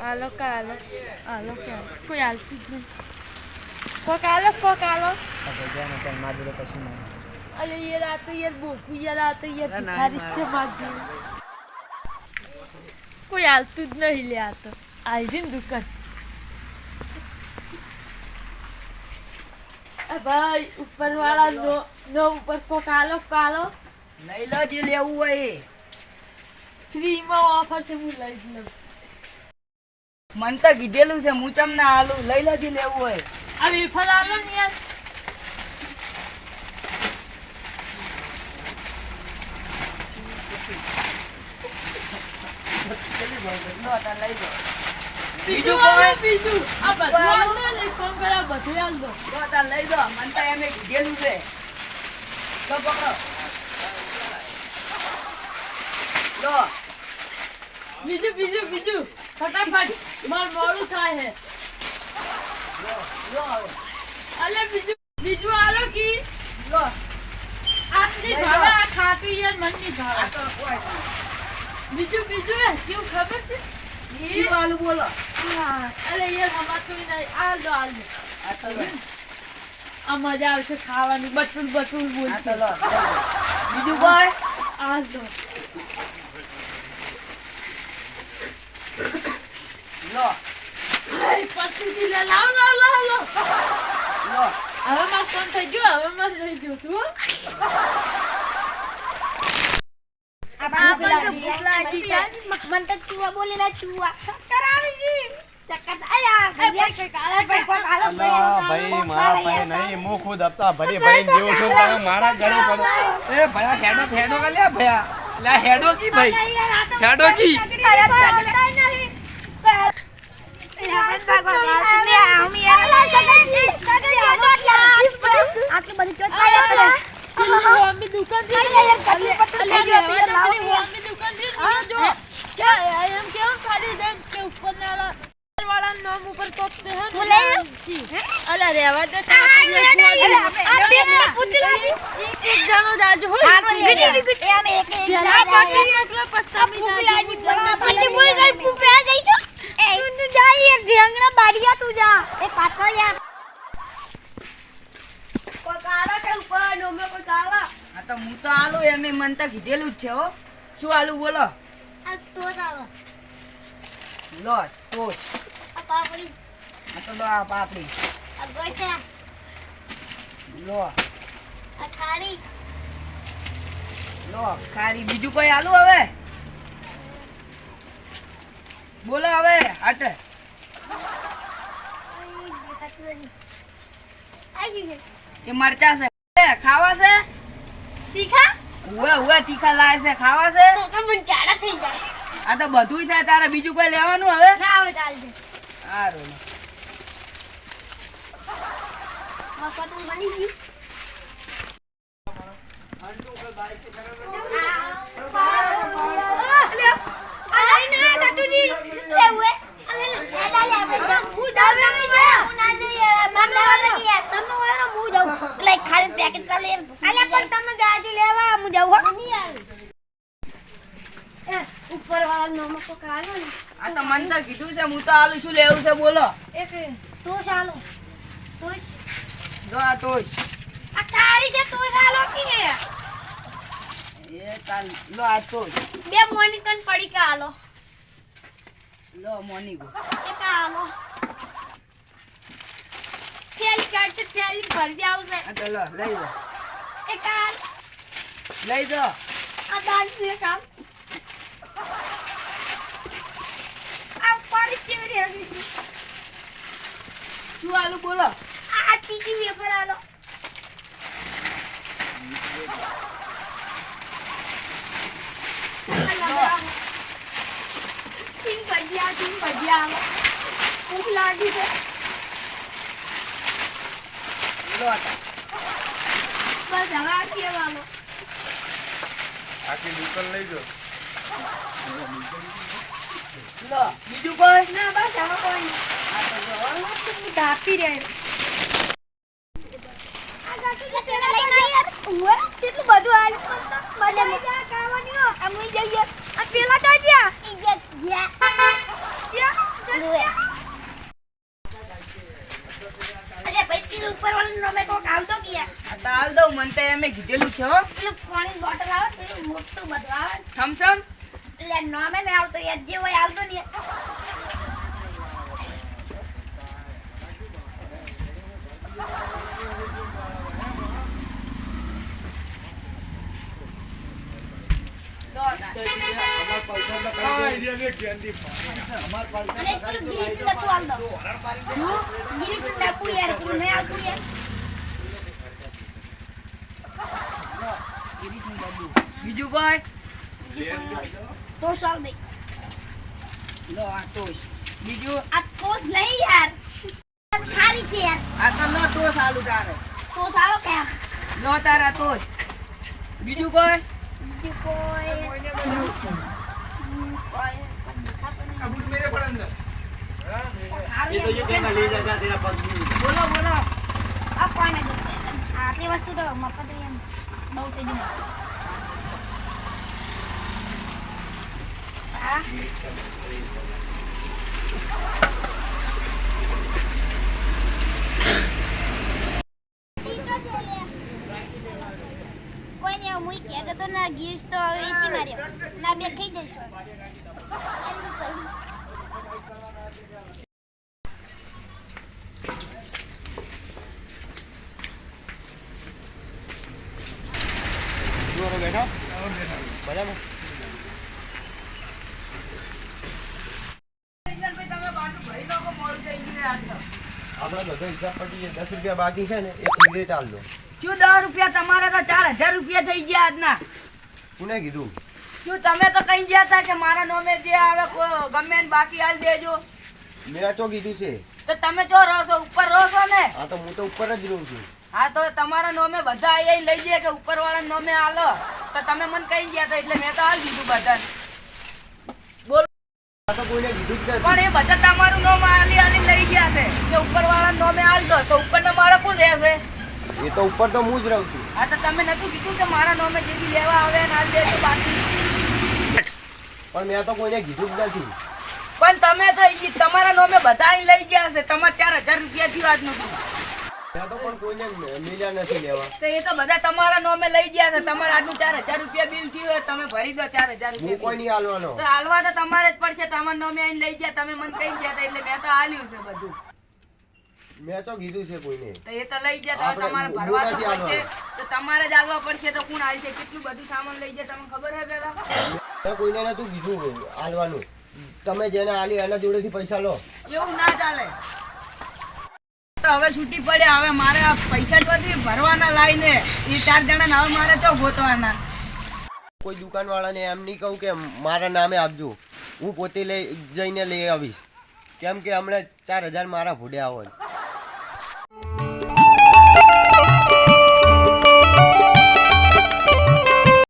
આલો કાલો આલો ક્યાં કોઈ આલતું જ નહીં કોક આલો ભગવાન તો માર જોડે કશું નહીં. અરે યાર આ તો યાર બોકુ યાર આ તો યાર ભિખારી છે માજી કોઈ આલતું જ નહીં લે આ તો આવી ને દુકાન ભાઈ ઉપર વાળા નો ઉપર કોક આલો કાલો લઈ લો જે લેવું હોય એ. ફ્રીમાં ઓફર છે હું લઈ જ લઉં મન તો કીધેલું છે હું તમને આલું લઈ લો જે લેવું હોય. આ વેફર આલો ને યાર લો તાર લઈ લો. બીજું કોઈ બીજું આ બધું આલ દો ને ફોન કરા બધું આલ દો લો તાર લઈ લો મન તો એમે કીધેલું છે. લો પકડો લો. બીજું ફટાફટ માર મોડું થાય હે લો અલે બીજું આલો કી લો આપની ભાવે આ ખાટી યાર મનની આ ભાવે તો કોઈ બીજું કેવું ખબર છે નહીં આલું બોલો. હા અલે યાર હમાતું નહીં આલ દો આ તો લો. આ મજા આવશે ખાવાની બટુલ આ તો બોલશે લો બીજું કોઈ આલ દો લો પછી લે લાવ લો હવે માર ફોન થઈ ગયો હવે માર લઈ ગયો તું આપણ તો ભૂખ લાગી મન તો ચૂવા બોલેલા ચૂવા ચક્કર આવી ગઈ ચક્કર આયા ભાઈ કાળા ભાઈ કાળા ભાઈ મારા ભાઈ નહીં હું ખુદ હપ્તા ભરી જેવું છું તમે મારા ઘરે પડો. એ ભયા હેડો કે લે ભયા લે હેડો કી ભાઈ હેડો કી હોમી દુકાન થી જો ક્યાં એમ કેમ ખાલી દે કે ઉપર ના વાળા નામ ઉપર કોક દે હે અલા રેવા દે એક જણો જાજ હોય આ તો હું તો આલું એમે મન તો કીધેલું જ છે હો. શું આલું બોલો. લો ટોસ આ તો લો આ પાપડી લો ખારી બીજું કોઈ આલુ હવે બોલો હવે હટ એ મરચા છે ખાવા છે ઉવે તીખા લાય છે ખાવા છે આ તો બધુંય થાય તારે બીજું કોઈ લેવાનું હવે સારું ઉપર વાળા નોમો તો કાઢો ને આ તો મન તો કીધું છે હું તો આલુ શું લેવું છે બોલો. એક તો ચાલો તો જો આ તોય આ તારી છે તો ચાલો કે એ તાલ લો આ તોય બે મોનિકન પડી કે આલો લો મોની ગો એક આલો થેલી કાઢ થેલી ભરી દે આવશે આ તો લો લઈ લો એક આ લઈ દો આ દાન છે કામ આ પડી કેવી રહી છે શું આલુ બોલો. આ ચીચી વેફર આલો તીન ભજીયા આલો ભૂખ લાગી છે લો તા બસ હવે આ કેવાનો આખી દુકાન લઈ જાઓ. લો બીજું કોઈ ના બસ હવે કોઈ આ તો જો હો. નહીં ધાપી રહે આ ગાતું કે પેલા લઈને યાર ઓય કેટલું બધું આલ મને મજા ખાવાની હો અમે જઈએ આ પેલા તો જ્યા ઈ જ્યા કીધું ઉપરવાળાનું નામે કોક હાલતો કે યાર. આ તો હાલ દઉં મને તો એમે કીધેલું છે હો પેલું પાણીની બોટલ આવે ને, પેલું મોટું બધું આવે ને. થમસમ એટલે નામે નહીં આવતો યાર, જે હોય હાલતો ને યાર. લો તાર. અને એક પેલું ગિરીશનું ડબ્બું હાલ દો. ગિરીશનું ડબ્બું યાર, પેલું નહીં આવતું યાર. બીજું કોઈ ટોસ હાલ દે. લો આ ટોસ બીજું આ ટોસ નહીં યાર, ખાલી છે યાર. આ તો લો ટોસ આલુ તારે ટોસ હાલો કેમ? લો તારા ટોસ બીજું કોઈ બીજું કોઈ આ બૂટ મેરે પડ અંદર સારું ये तो ये યાર. कहना ले जाता तेरा पग भी બોલો બોલો આ કોઈને જોઈતું યાર. આટલી વસ્તુ તો મફત એમ બહુ થઈ ગયું. હા કોઈ ને હું કહેતો તો ના ગીર તો વેચી માર્યો ના બે ખાઈ જઈશું. બેઠા બરાબર તમે બાટુ ભરી લો મોડું થઈ ગયું આજ તો. આપણા બધો હિસાબ પટી 10 રૂપિયા બાકી છે ને એક સિગરેટ આલ દો. શું 10 રૂપિયા તમારા તો 4000 રૂપિયા થઈ ગયા આજના. કોને કીધું? શું તમે તો કહી ગયા હતા કે મારા નામે જે આવે ગમે એને બાકી હાલ દેજો. મેં તો કીધું છે. તો તમે જો રહો છો ઉપર રહો છો ને. હા તો હું તો ઉપર જ રહું છું. હા તો તમારા નામે બધા અહીં લઈ જાય કે ઉપર વાળા નામે હાલો તો તમે મને કહી ગયા હતા એટલે મેં તો હાલ દીધું બધા. બોલો આ તો કોઈને કીધું જ પણ નથી. એ બધા તમારું નામ હાલી હાલી લઈ ગયા છે કે ઉપર વાળા નામે હાલ દો તો ઉપરના મારા કોણ રહેશે? એ તો ઉપર તો હું જ રહું છું. હા તો તમે નતું કીધું કે મારા નામે જે બી લેવા આવે એને હાલ દેજો બાકી. પણ મેં તો કોઈને કીધું જ નથી. પણ તમે તો ઈ તમારા નામે બધા અહીં લઈ ગયા છે તમારે 4000 રૂપિયાથી વાત નથી. મેં તો પણ કોઈને મિલ્યા નથી લેવા. તો એ તો બધા તમારા નામે લઈ ગયા છે તમારે આજનું 4000 રૂપિયા બિલ થયું હોય તમે ભરી દો 4000 હું રૂપિયા. કોઈ નહીં હાલવાનો. તો હાલવા તો તમારે જ પડશે તમારા નામે આઈને લઈ ગયા તમે મને કહી ગયા હતા એટલે મેં તો હાલ્યું છે બધું. મેં તો કીધું છે કોઈને. તો એ તો લઈ ગયા તો તમારે આપણે ભરવા તો નથી પડશે તો તમારે જ હાલવા પડશે તો કોણ હાલશે કેટલું બધું સામાન લઈ જાય તમને ખબર હે પેલા? મેં કોઈને નતું કીધું હાલવાનું. તમે જેને હાલી એના જોડેથી પૈસા લો. એવું ના ચાલે. તો હવે છૂટી પડે હવે મારે આ પૈસા જ નથી ભરવાના લાઈને એ 4 જણા હવે મારે તો ગોતવાના. કોઈ દુકાનવાળાને એમ નહીં કહું કે મારા નામે આપજો. હું પોતે જઈને લઈ આવીશ. કેમ કે હમણાં 4000 મારા ભૂડ્યા હોય.